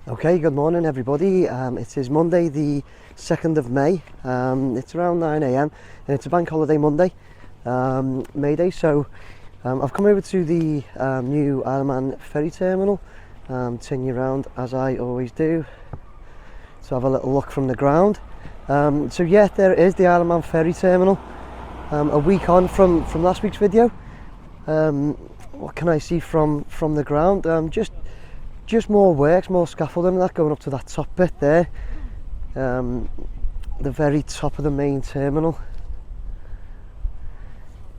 Okay, good morning everybody. It is Monday the 2nd of May. It's around 9 a.m. and it's a bank holiday Monday, May Day. So I've come over to the new Isle of Man ferry terminal, turn you around as I always do, to have a little look from the ground. So yeah, there it is, the Isle of Man ferry terminal. A week on from last week's video. What can I see from the ground? Just more works, more scaffolding and that going up to that top bit there, the very top of the main terminal.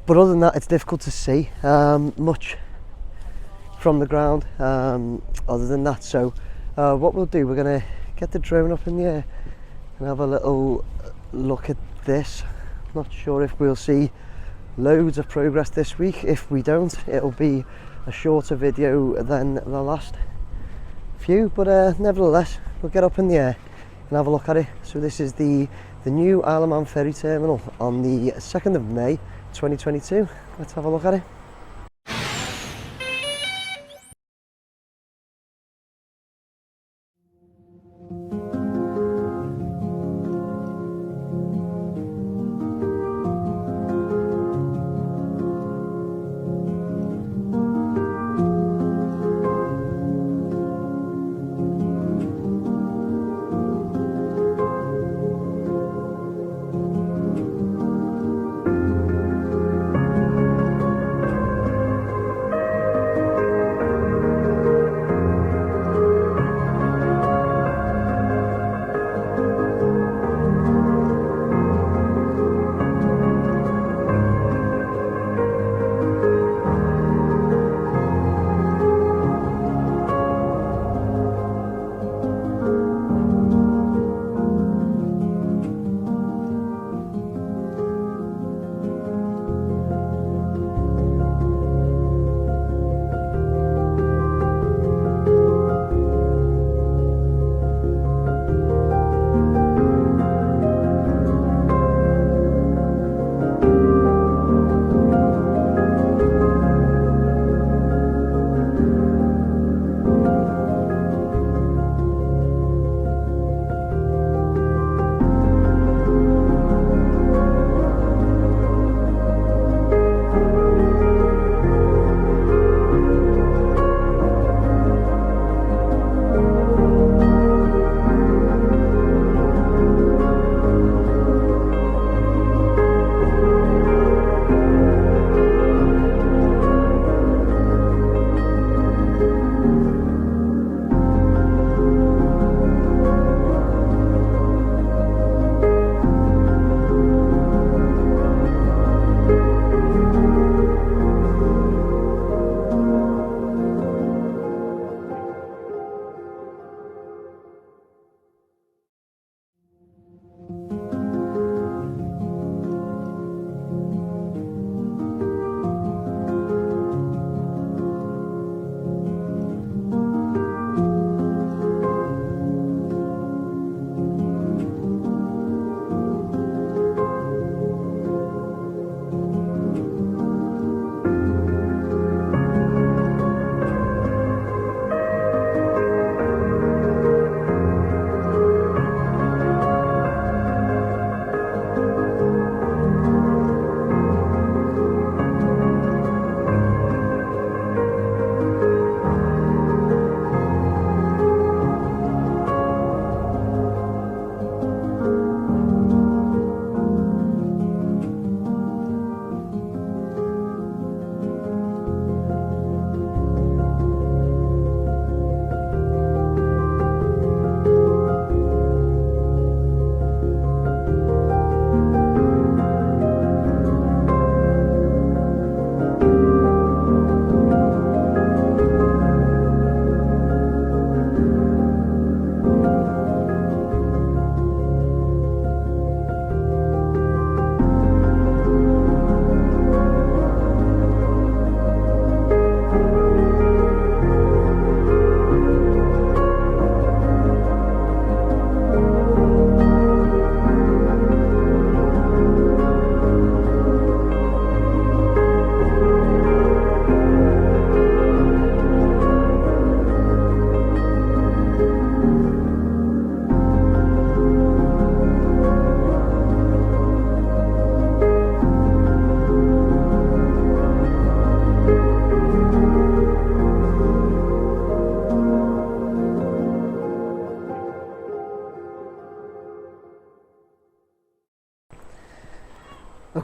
But other than that, it's difficult to see much from the ground other than that. So what we'll do, we're going to get the drone up in the air and have a little look at this. Not sure if we'll see loads of progress this week. If we don't, it'll be a shorter video than the last few, but nevertheless we'll get up in the air and have a look at it. So this is the new Isle of Man ferry terminal on the 2nd of May 2022. Let's have a look at it.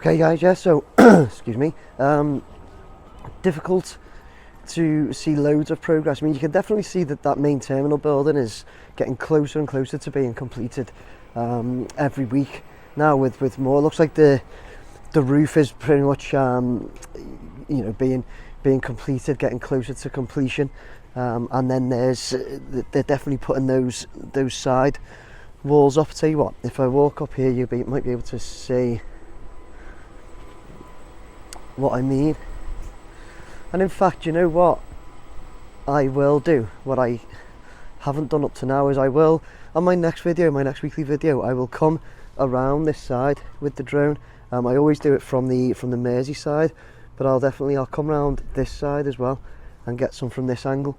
Okay guys, yeah, so excuse me, difficult to see loads of progress. I mean, you can definitely see that that main terminal building is getting closer and closer to being completed every week now with more. Looks like the roof is pretty much you know, being completed, getting closer to completion, and then they're definitely putting those side walls up. I'll tell you what, if I walk up here, you might be able to see what I mean. And in fact, you know what I will do, what I haven't done up to now, is I will, on my next video, my next weekly video, I will come around this side with the drone. I always do it from the Mersey side, but I'll come around this side as well and get some from this angle.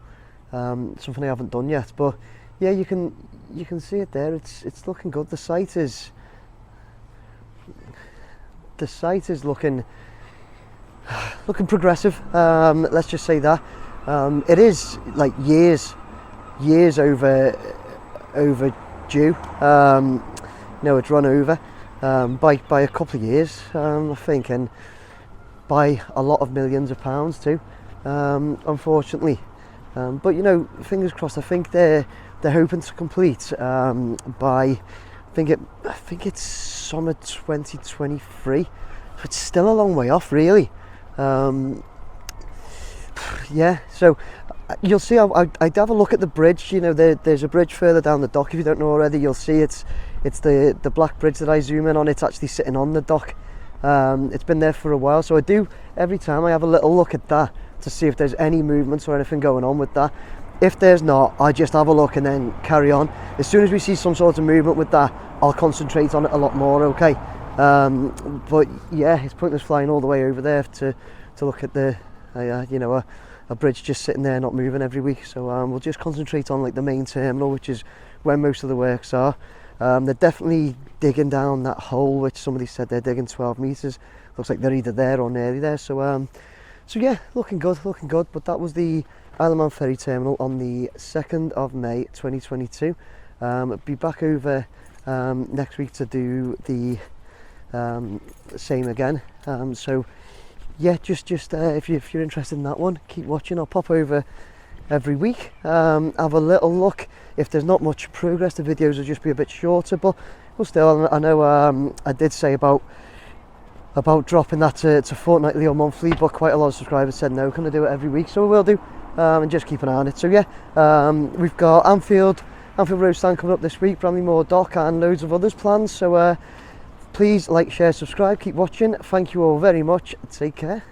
Something I haven't done yet, but yeah, you can see it there. It's looking good. The site is looking progressive. Let's just say that. It is like years overdue. No, it's run over by a couple of years, I think, and by a lot of millions of pounds too, unfortunately. But you know, fingers crossed. I think they're hoping to complete by I think it's summer 2023. It's still a long way off, really. Yeah, so you'll see. I'd have a look at the bridge. You know, there's a bridge further down the dock. If you don't know already, you'll see it's the black bridge that I zoom in on. It's actually sitting on the dock. It's been there for a while, so I do every time I have a little look at that to see if there's any movements or anything going on with that. If there's not, I just have a look and then carry on. As soon as we see some sort of movement with that, I'll concentrate on it a lot more. Okay. But yeah, it's pointless flying all the way over there to look at the you know, a bridge just sitting there not moving every week. So we'll just concentrate on like the main terminal, which is where most of the works are. They're definitely digging down that hole, which somebody said they're digging 12 meters. Looks like they're either there or nearly there. So yeah, looking good. But that was the Isle of Man Ferry terminal on the 2nd of May 2022. I'll be back over next week to do the same again. So yeah, just if you're interested in that one, keep watching. I'll pop over every week, have a little look. If there's not much progress, the videos will just be a bit shorter, but well, still, I know I did say about dropping that to fortnightly or monthly, but quite a lot of subscribers said no, can I do it every week? So we will do, and just keep an eye on it. So yeah, we've got Anfield Road Stand coming up this week, Bramley-Moore Dock, and loads of others planned. So please like, share, subscribe, keep watching. Thank you all very much. Take care.